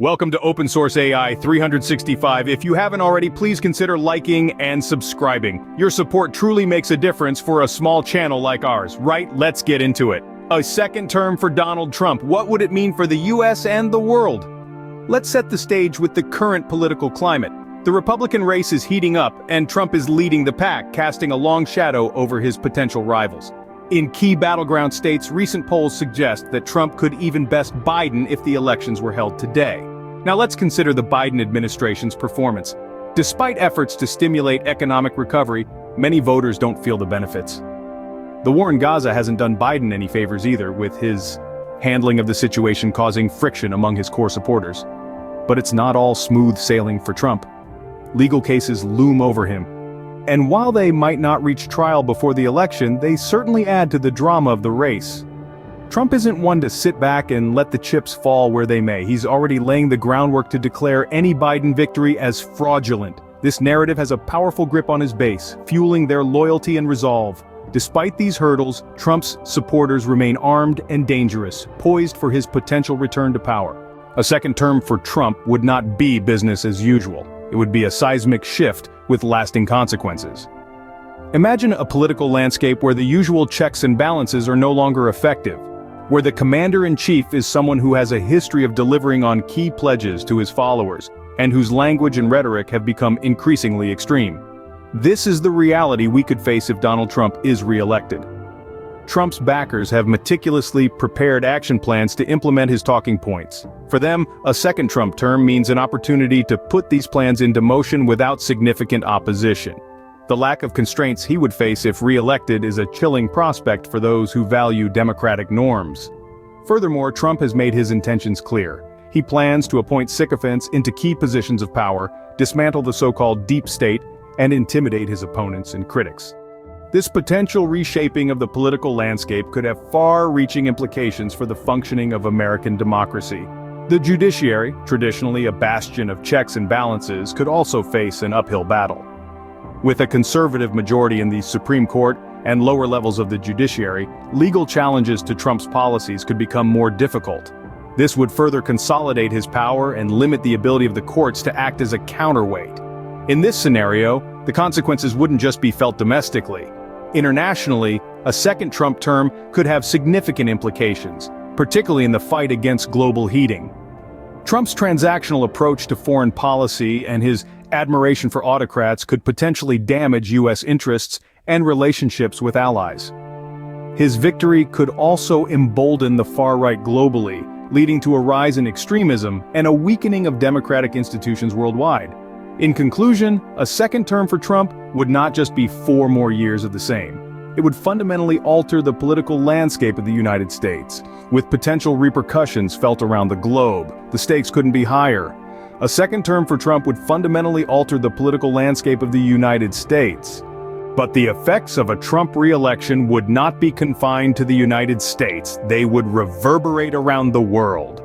Welcome to Open Source AI 365. If you haven't already, please consider liking and subscribing. Your support truly makes a difference for a small channel like ours. Right, let's get into it. A second term for Donald Trump. What would it mean for the US and the world? Let's set the stage with the current political climate. The Republican race is heating up, and Trump is leading the pack, casting a long shadow over his potential rivals. In key battleground states, recent polls suggest that Trump could even best Biden if the elections were held today. Now let's consider the Biden administration's performance. Despite efforts to stimulate economic recovery, many voters don't feel the benefits. The war in Gaza hasn't done Biden any favors either, with his handling of the situation causing friction among his core supporters. But it's not all smooth sailing for Trump. Legal cases loom over him. And while they might not reach trial before the election, they certainly add to the drama of the race. Trump isn't one to sit back and let the chips fall where they may. He's already laying the groundwork to declare any Biden victory as fraudulent. This narrative has a powerful grip on his base, fueling their loyalty and resolve. Despite these hurdles, Trump's supporters remain armed and dangerous, poised for his potential return to power. A second term for Trump would not be business as usual. It would be a seismic shift with lasting consequences. Imagine a political landscape where the usual checks and balances are no longer effective, where the commander-in-chief is someone who has a history of delivering on key pledges to his followers, and whose language and rhetoric have become increasingly extreme. This is the reality we could face if Donald Trump is re-elected. Trump's backers have meticulously prepared action plans to implement his talking points. For them, a second Trump term means an opportunity to put these plans into motion without significant opposition. The lack of constraints he would face if re-elected is a chilling prospect for those who value democratic norms. Furthermore, Trump has made his intentions clear. He plans to appoint sycophants into key positions of power, dismantle the so-called deep state, and intimidate his opponents and critics. This potential reshaping of the political landscape could have far-reaching implications for the functioning of American democracy. The judiciary, traditionally a bastion of checks and balances, could also face an uphill battle. With a conservative majority in the Supreme Court and lower levels of the judiciary, legal challenges to Trump's policies could become more difficult. This would further consolidate his power and limit the ability of the courts to act as a counterweight. In this scenario, the consequences wouldn't just be felt domestically. Internationally, a second Trump term could have significant implications, particularly in the fight against global heating. Trump's transactional approach to foreign policy and his admiration for autocrats could potentially damage U.S. interests and relationships with allies. His victory could also embolden the far-right globally, leading to a rise in extremism and a weakening of democratic institutions worldwide. In conclusion, a second term for Trump would not just be 4 more years of the same. It would fundamentally alter the political landscape of the United States, with potential repercussions felt around the globe. The stakes couldn't be higher. A second term for Trump would fundamentally alter the political landscape of the United States. But the effects of a Trump re-election would not be confined to the United States. They would reverberate around the world.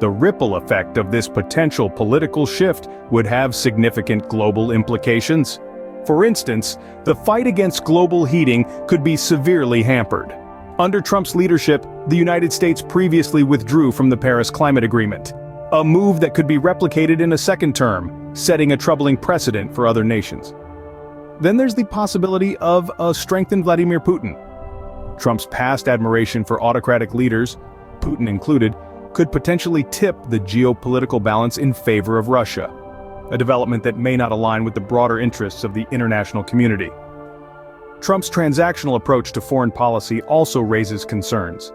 The ripple effect of this potential political shift would have significant global implications. For instance, the fight against global heating could be severely hampered. Under Trump's leadership, the United States previously withdrew from the Paris Climate Agreement, a move that could be replicated in a second term, setting a troubling precedent for other nations. Then there's the possibility of a strengthened Vladimir Putin. Trump's past admiration for autocratic leaders, Putin included, could potentially tip the geopolitical balance in favor of Russia, a development that may not align with the broader interests of the international community. Trump's transactional approach to foreign policy also raises concerns.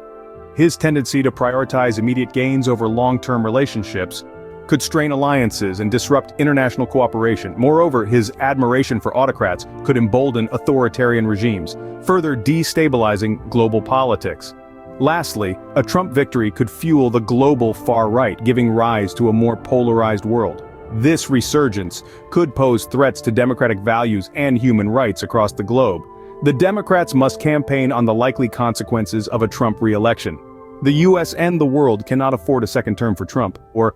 His tendency to prioritize immediate gains over long-term relationships could strain alliances and disrupt international cooperation. Moreover, his admiration for autocrats could embolden authoritarian regimes, further destabilizing global politics. Lastly, a Trump victory could fuel the global far-right, giving rise to a more polarized world. This resurgence could pose threats to democratic values and human rights across the globe. The Democrats must campaign on the likely consequences of a Trump re-election. The US and the world cannot afford a second term for Trump, or